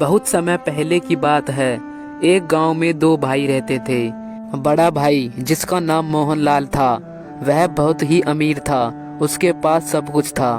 बहुत समय पहले की बात है। एक गांव में दो भाई रहते थे। बड़ा भाई जिसका नाम मोहनलाल था, वह बहुत ही अमीर था, उसके पास सब कुछ था।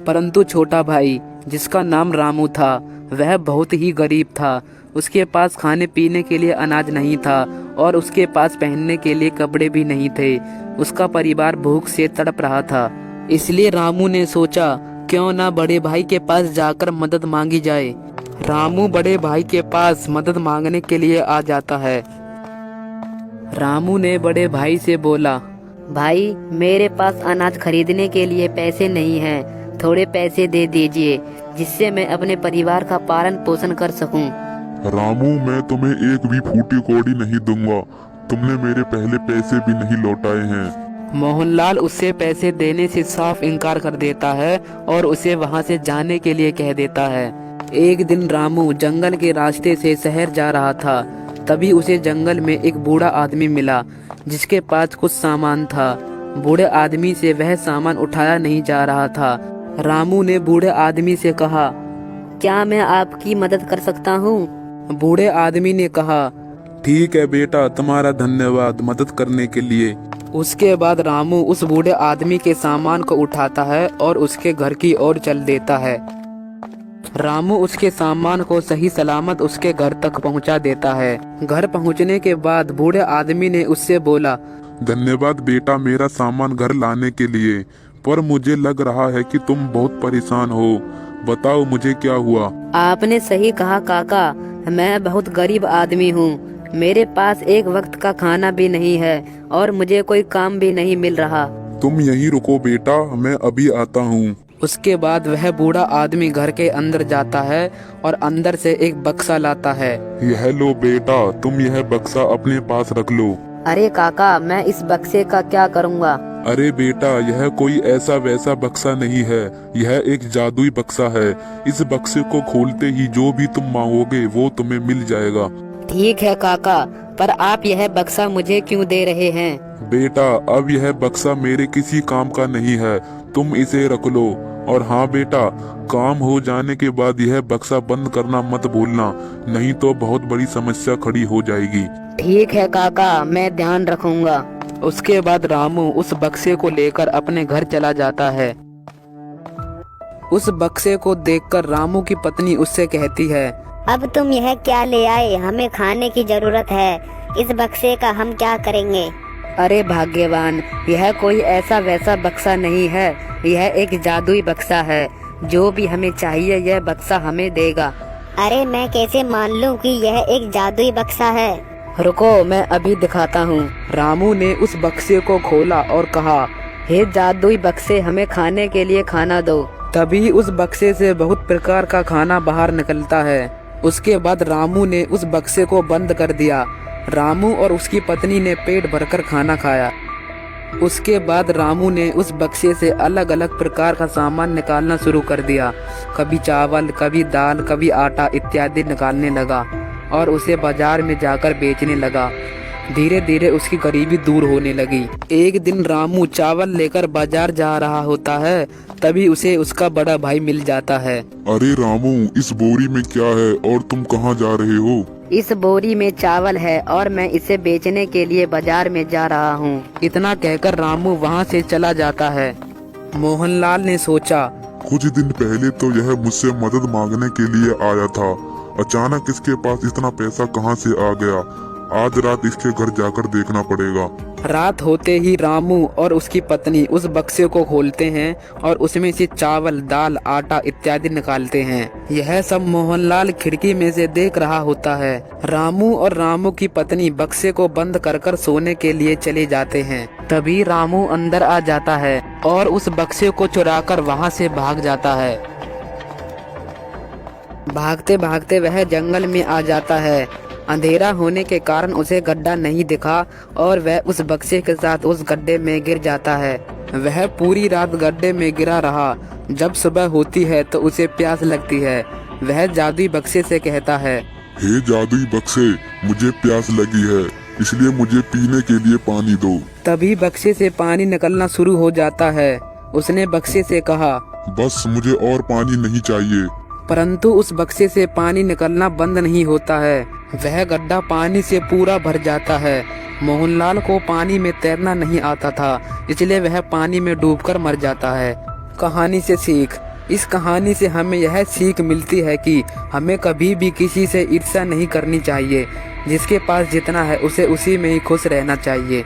परंतु छोटा भाई जिसका नाम रामू था, वह बहुत ही गरीब था। उसके पास खाने पीने के लिए अनाज नहीं था और उसके पास पहनने के लिए कपड़े भी नहीं थे। उसका परिवार भूख से तड़प रहा था। इसलिए रामू ने सोचा, क्यों ना बड़े भाई के पास जाकर मदद मांगी जाए। रामू बड़े भाई के पास मदद मांगने के लिए आ जाता है। रामू ने बड़े भाई से बोला, भाई मेरे पास अनाज खरीदने के लिए पैसे नहीं हैं, थोड़े पैसे दे दीजिए जिससे मैं अपने परिवार का पालन पोषण कर सकूं। रामू, मैं तुम्हें एक भी फूटी कौड़ी नहीं दूंगा। तुमने मेरे पहले पैसे भी नहीं लौटाए हैं। मोहनलाल उससे पैसे देने से साफ इनकार कर देता है और उसे वहां से जाने के लिए कह देता है। एक दिन रामू जंगल के रास्ते से शहर जा रहा था। तभी उसे जंगल में एक बूढ़ा आदमी मिला जिसके पास कुछ सामान था। बूढ़े आदमी से वह सामान उठाया नहीं जा रहा था। रामू ने बूढ़े आदमी से कहा, क्या मैं आपकी मदद कर सकता हूँ? बूढ़े आदमी ने कहा, ठीक है बेटा, तुम्हारा धन्यवाद मदद करने के लिए। उसके बाद रामू उस बूढ़े आदमी के सामान को उठाता है और उसके घर की ओर चल देता है। रामू उसके सामान को सही सलामत उसके घर तक पहुंचा देता है। घर पहुंचने के बाद बूढ़े आदमी ने उससे बोला, धन्यवाद बेटा मेरा सामान घर लाने के लिए, पर मुझे लग रहा है कि तुम बहुत परेशान हो। बताओ मुझे क्या हुआ? आपने सही कहा काका, मैं बहुत गरीब आदमी हूँ। मेरे पास एक वक्त का खाना भी नहीं है और मुझे कोई काम भी नहीं मिल रहा। तुम यहीं रुको बेटा, मैं अभी आता हूँ। उसके बाद वह बूढ़ा आदमी घर के अंदर जाता है और अंदर से एक बक्सा लाता है। यह लो बेटा, तुम यह बक्सा अपने पास रख लो। अरे काका, मैं इस बक्से का क्या करूँगा? अरे बेटा, यह कोई ऐसा वैसा बक्सा नहीं है, यह एक जादुई बक्सा है। इस बक्से को खोलते ही जो भी तुम मांगोगे वो तुम्हें मिल जाएगा। ठीक है काका, पर आप यह बक्सा मुझे क्यों दे रहे हैं? बेटा, अब यह बक्सा मेरे किसी काम का नहीं है, तुम इसे रख लो। और हाँ बेटा, काम हो जाने के बाद यह बक्सा बंद करना मत भूलना, नहीं तो बहुत बड़ी समस्या खड़ी हो जाएगी। ठीक है काका, मैं ध्यान रखूंगा। उसके बाद रामू उस बक्से को लेकर अपने घर चला जाता है। उस बक्से को देखकर रामू की पत्नी उससे कहती है, अब तुम यह क्या ले आए? हमें खाने की जरूरत है। इस बक्से का हम क्या करेंगे? अरे भाग्यवान, यह कोई ऐसा वैसा बक्सा नहीं है, यह एक जादुई बक्सा है। जो भी हमें चाहिए यह बक्सा हमें देगा। अरे मैं कैसे मान लूं कि यह एक जादुई बक्सा है? रुको, मैं अभी दिखाता हूँ। रामू ने उस बक्से को खोला और कहा, हे जादुई बक्से, हमें खाने के लिए खाना दो। तभी उस बक्से से बहुत प्रकार का खाना बाहर निकलता है। उसके बाद रामू ने उस बक्से को बंद कर दिया। रामू और उसकी पत्नी ने पेट भरकर खाना खाया। उसके बाद रामू ने उस बक्से से अलग अलग प्रकार का सामान निकालना शुरू कर दिया। कभी चावल, कभी दाल, कभी आटा इत्यादि निकालने लगा और उसे बाजार में जाकर बेचने लगा। धीरे धीरे उसकी गरीबी दूर होने लगी। एक दिन रामू चावल लेकर बाजार जा रहा होता है, तभी उसे उसका बड़ा भाई मिल जाता है। अरे रामू, इस बोरी में क्या है और तुम कहाँ जा रहे हो? इस बोरी में चावल है और मैं इसे बेचने के लिए बाजार में जा रहा हूँ। इतना कहकर रामू वहाँ से चला जाता है। मोहनलाल ने सोचा, कुछ दिन पहले तो यह मुझसे मदद मांगने के लिए आया था, अचानक इसके पास इतना पैसा कहाँ से आ गया? आज रात इसके घर जाकर देखना पड़ेगा। रात होते ही रामू और उसकी पत्नी उस बक्से को खोलते हैं और उसमें से चावल, दाल, आटा इत्यादि निकालते हैं। यह सब मोहनलाल खिड़की में से देख रहा होता है। रामू और रामू की पत्नी बक्से को बंद कर सोने के लिए चले जाते हैं। तभी रामू अंदर आ जाता है और उस बक्से को चुराकर वहाँ से भाग जाता है। भागते भागते वह जंगल में आ जाता है। अंधेरा होने के कारण उसे गड्ढा नहीं दिखा और वह उस बक्से के साथ उस गड्ढे में गिर जाता है। वह पूरी रात गड्ढे में गिरा रहा। जब सुबह होती है तो उसे प्यास लगती है। वह जादुई बक्से से कहता है, हे जादुई बक्से, मुझे प्यास लगी है, इसलिए मुझे पीने के लिए पानी दो। तभी बक्से से पानी निकलना शुरू हो जाता है। उसने बक्से से कहा, बस मुझे और पानी नहीं चाहिए। परंतु उस बक्से से पानी निकलना बंद नहीं होता है। वह गड्ढा पानी से पूरा भर जाता है। मोहनलाल को पानी में तैरना नहीं आता था, इसलिए वह पानी में डूबकर मर जाता है। कहानी से सीख। इस कहानी से हमें यह सीख मिलती है कि हमें कभी भी किसी से ईर्ष्या नहीं करनी चाहिए। जिसके पास जितना है उसे उसी में ही खुश रहना चाहिए।